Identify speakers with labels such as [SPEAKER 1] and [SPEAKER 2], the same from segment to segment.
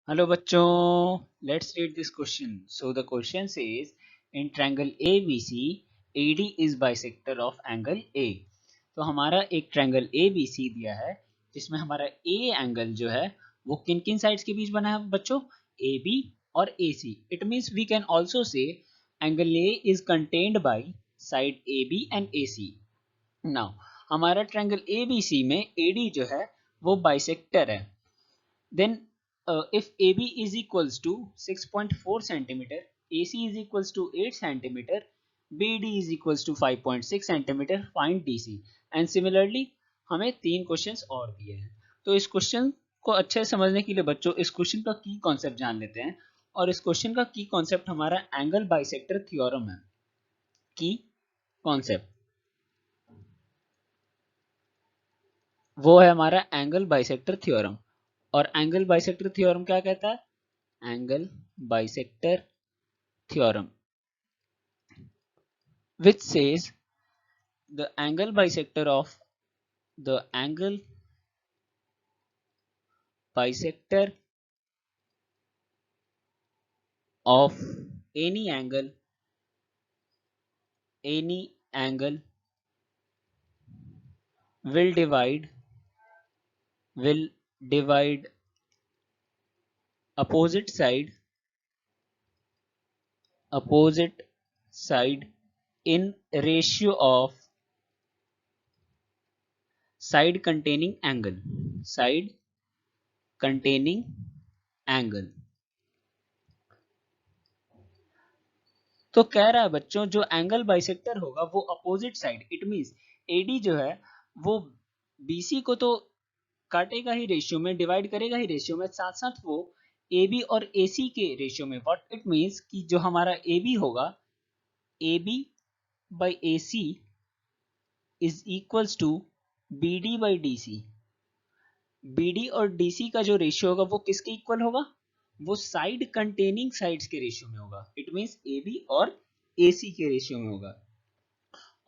[SPEAKER 1] Hello बच्चों, let's read this question. So the question says, in triangle ABC, AD is bisector of angle A. तो हमारा एक triangle ABC दिया है जिसमें हमारा A एंगल जो है वो किन किन साइड्स के बीच बना है बच्चों, AB और AC. It means we can also say angle A is contained by side AB and AC. Now हमारा ट्रायंगल ABC में AD जो है वो बाइसेक्टर है. Then if AB is equals to 6.4 centimeter, AC is equals to 8 centimeter, BD is equals to 5.6 centimeter, find DC. And similarly हमें तीन questions और दिए हैं. तो इस क्वेश्चन को अच्छे से समझने के लिए बच्चों इस क्वेश्चन का की कॉन्सेप्ट जान लेते हैं. और इस क्वेश्चन का की कॉन्सेप्ट हमारा एंगल बाइसेक्टर थ्योरम है. की कॉन्सेप्ट वो है हमारा एंगल बाइसेक्टर थ्योरम. और एंगल बाइसेक्टर थ्योरम क्या कहता है? Angle bisector theorem which says the angle bisector of the angle bisector of any angle any angle will divide opposite side in ratio of side containing angle. तो कह रहा है बच्चों जो एंगल बाइसेक्टर होगा वो opposite side, it means AD जो है वो बीसी को तो काटेगा ही रेशियो में, डिवाइड करेगा ही रेशियो में, साथ साथ वो ए बी और ए सी के रेशियो में. व्हाट इट मींस कि जो हमारा ए बी होगा, A B by A C is equals to B D by D C. B D और डी सी का जो रेशियो होगा वो किसके इक्वल होगा? वो साइड कंटेनिंग साइड्स के रेशियो में होगा. इट मींस ए बी और ए सी के रेशियो में होगा.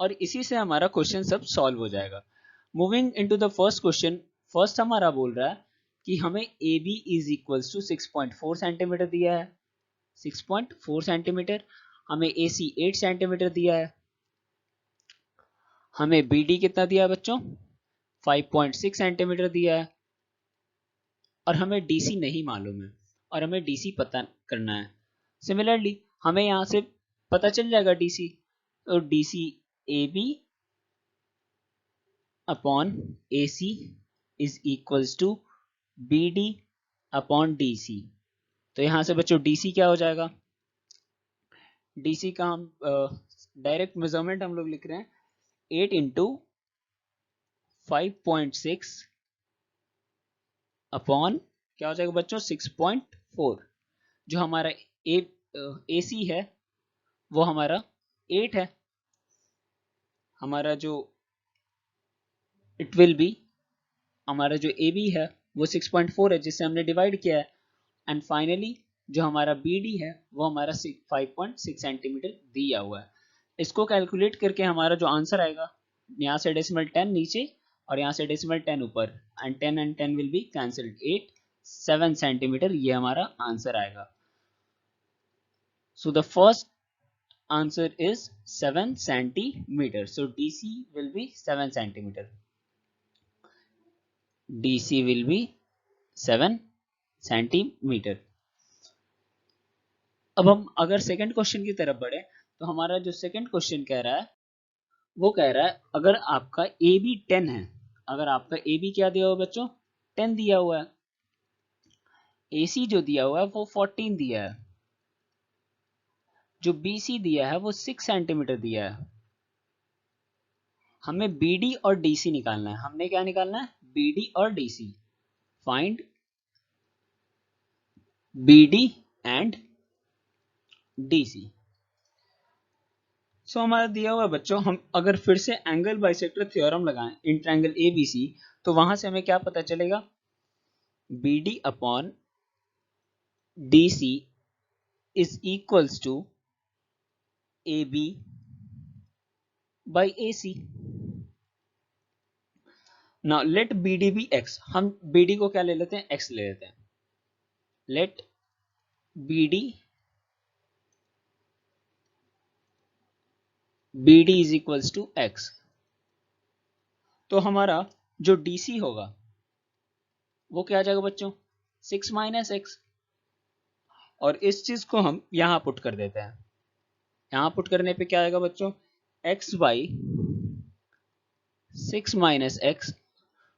[SPEAKER 1] और इसी से हमारा क्वेश्चन सब सॉल्व हो जाएगा. Moving into the first question. First हमारा बोल रहा है कि हमें A B is equals to 6.4 centimetre दिया है. 6.4 सेंटीमीटर. हमें ए सी 8 सेंटीमीटर दिया है. हमें बी डी कितना दिया है बच्चों? 5.6 सेंटीमीटर दिया है. और हमें डी सी नहीं मालूम है और हमें डी सी पता करना है. सिमिलरली हमें यहाँ से पता चल जाएगा डी सी. तो D C A B upon A C is equals to B D upon D C. तो यहां से बच्चों डी सी क्या हो जाएगा? डी सी का हम डायरेक्ट मेजरमेंट हम लोग लिख रहे हैं 8 इंटू 5.6 अपॉन क्या हो जाएगा बच्चों? 6.4. जो हमारा ए सी है वो हमारा 8 है. हमारा जो इट विल बी हमारा जो ए बी है वो 6.4 है जिससे हमने डिवाइड किया है. एंड फाइनली जो हमारा बी डी है वो हमारा 5.6 सेंटीमीटर दिया हुआ है. इसको कैलकुलेट करके हमारा जो आंसर आएगा, यहाँ से डेसिमल 10 नीचे और यहाँ से डेसिमल 10 ऊपर, and 10 will be cancelled. 7 centimetre ये हमारा आंसर आएगा. So the first answer is 7 centimetre. So DC will be 7 centimetre. DC will be 7 centimetre. अब हम अगर सेकंड क्वेश्चन की तरफ बढ़े तो हमारा जो सेकंड क्वेश्चन कह रहा है वो कह रहा है अगर आपका ए बी 10 है, अगर आपका ए बी क्या दिया हुआ बच्चों? 10 दिया हुआ है. ए सी जो दिया हुआ है वो 14 दिया है. जो बी सी दिया है वो 6 सेंटीमीटर दिया है. हमें बी डी और डी सी निकालना है. हमने क्या निकालना है? बी डी और D C. Find B D and D C. So हमारा दिया हुआ है बच्चों, हम अगर फिर से एंगल बाइसेक्टर थ्योरम लगाएं in triangle A B C तो वहां से हमें क्या पता चलेगा? B D upon D C is equals to AB by AC. Now let BD be X. हम BD को क्या ले लेते हैं? X ले लेते हैं. Let BD is equals to x। तो हमारा जो DC होगा वो क्या आ जाएगा बच्चों, 6 माइनस एक्स। और इस चीज को हम यहां पुट कर देते हैं। यहां पुट करने पे क्या आएगा बच्चों, x बाई 6 माइनस एक्स।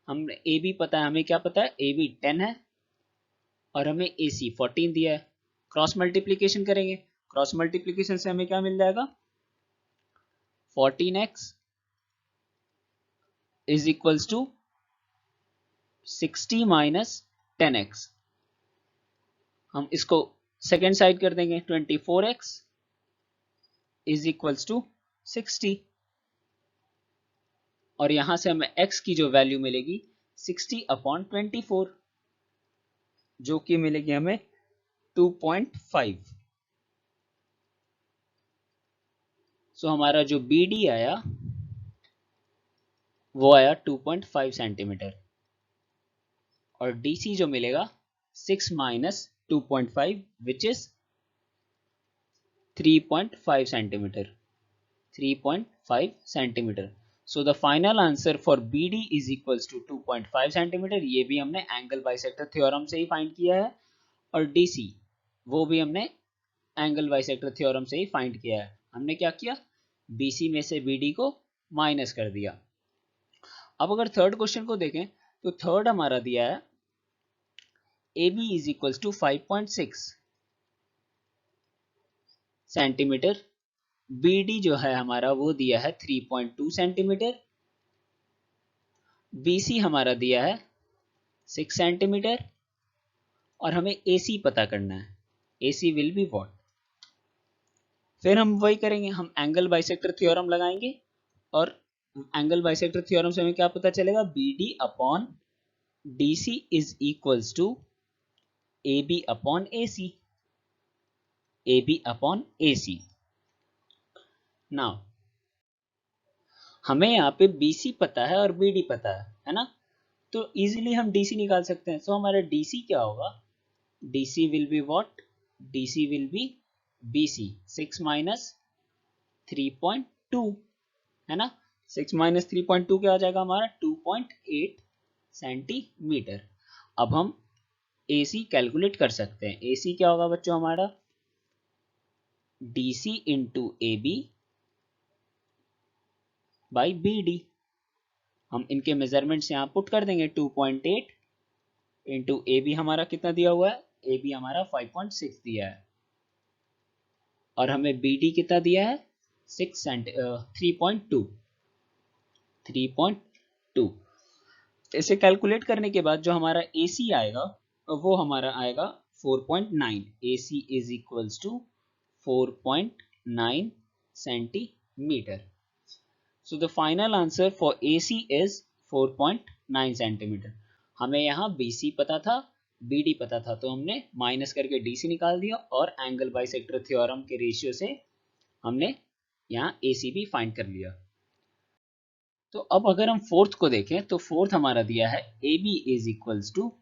[SPEAKER 1] हमने ए बी पता है, हमें क्या पता है, ए बी 10 है और हमें ए सी 14 दिया है। क्रॉस मल्टीप्लीकेशन करेंगे, क्रॉस मल्टीप्लीकेशन से हमें क्या मिल जाएगा, 14x is equals to 60 minus 10x। हम इसको सेकेंड साइड कर देंगे, 24x इज इक्वल्स टू 60। और यहां से हमें x की जो वैल्यू मिलेगी 60/24, जो कि मिलेगी हमें 2.5। सो हमारा जो BD आया वो आया 2.5 सेंटीमीटर और DC जो मिलेगा 6 minus 2.5 which is 3.5 centimetre, 3.5 centimetre. So the final answer for BD is equals to 2.5 centimetre. ये भी हमने एंगल बाइसेक्टर थ्योरम से ही फाइंड किया है। और DC वो भी हमने एंगल बाइसेक्टर थ्योरम से ही फाइंड किया है। हमने क्या किया, BC में से BD को माइनस कर दिया। अब अगर थर्ड क्वेश्चन को देखें तो थर्ड हमारा दिया है AB is equals to 5.6 centimetre, BD जो है हमारा वो दिया है 3.2 सेंटीमीटर, BC हमारा दिया है 6 सेंटीमीटर और हमें AC पता करना है, AC विल बी व्हाट। फिर हम वही करेंगे, हम एंगल बाइसेक्टर थ्योरम लगाएंगे और एंगल बाइसेक्टर थ्योरम से हमें क्या पता चलेगा, BD upon DC is equals to AB upon AC, AB upon AC। Now हमें यहाँ पे BC पता है और BD पता है ना, तो इजीली हम DC निकाल सकते हैं। सो हमारा DC क्या होगा, DC will be what, DC will be BC 6 minus 3.2 है ना, 6 माइनस 3.2 क्या आ जाएगा हमारा 2.8 सेंटीमीटर। अब हम AC कैलकुलेट कर सकते हैं। AC क्या होगा बच्चों हमारा, DC into AB by BD। हम इनके मेजरमेंट्स यहाँ पुट कर देंगे, 2.8 इंटू AB हमारा कितना दिया हुआ है, AB हमारा 5.6 दिया है और हमें BD कितना दिया है 3.2। इसे कैलकुलेट करने के बाद जो हमारा AC आएगा वो हमारा आएगा 4.9। AC is equals to 4.9 centimetre. So the final answer for AC is 4.9 centimetre. हमें यहाँ BC पता था, BD पता था, तो हमने माइनस करके DC निकाल दिया और एंगल बाइसेक्टर थ्योरम के रेशियो से हमने यहाँ AC भी फाइंड कर लिया। तो अब अगर हम फोर्थ को देखें तो फोर्थ हमारा दिया है AB is equals to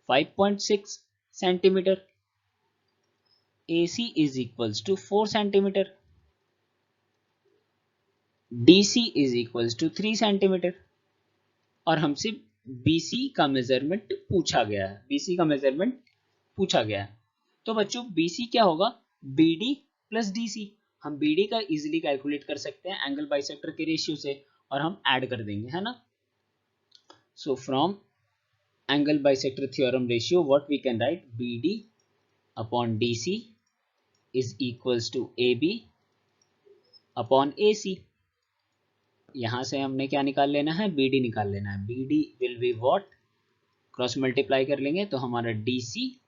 [SPEAKER 1] 5.6 centimetre, AC is equals to 4 centimetre, DC is equals to 3 centimetre और हमसे BC का मेजरमेंट पूछा गया है, BC का मेजरमेंट पूछा गया है। तो बच्चों BC क्या होगा, BD प्लस DC। हम BD का इजीली कैलकुलेट कर सकते हैं एंगल बाइसेक्टर के रेशियो से और हम ऐड कर देंगे, है ना। So from angle bisector theorem ratio what we can write, BD upon DC is equals to AB upon AC। यहां से हमने क्या निकाल लेना है, BD निकाल लेना है। BD will be what, cross multiply कर लेंगे तो हमारा DC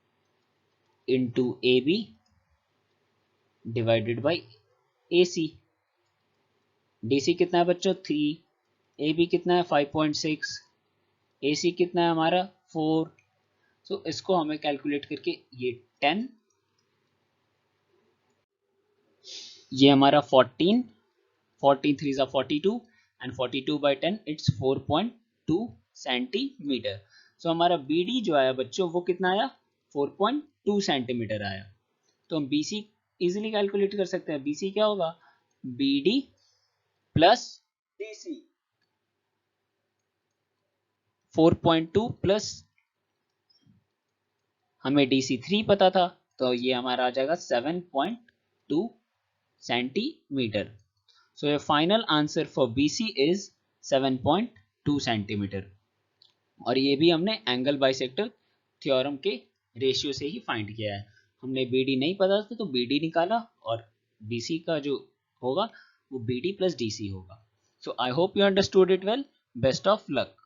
[SPEAKER 1] into AB divided by AC। DC कितना है बच्चों 3, AB कितना है 5.6, AC कितना है हमारा 4। तो इसको हमें कैलकुलेट करके ये 10, ये हमारा 14, 14 3 जा 42 एंड 42 बाई 10 इट्स 4.2 सेंटीमीटर। सो हमारा BD जो आया बच्चों वो कितना आया 4.2 सेंटीमीटर आया। तो हम BC इजीली कैलकुलेट कर सकते हैं। BC क्या होगा, BD प्लस DC, 4.2 प्लस हमें DC 3 पता था, तो ये हमारा आ जाएगा 7.2 centimetre. So your final answer for BC is 7.2 centimetre. और ये भी हमने एंगल बाइसेक्टर थ्योरम के रेशियो से ही फाइंड किया है। हमने BD नहीं पता था तो BD निकाला और BC का जो होगा वो BD प्लस DC होगा। So I hope you understood it well. Best of luck.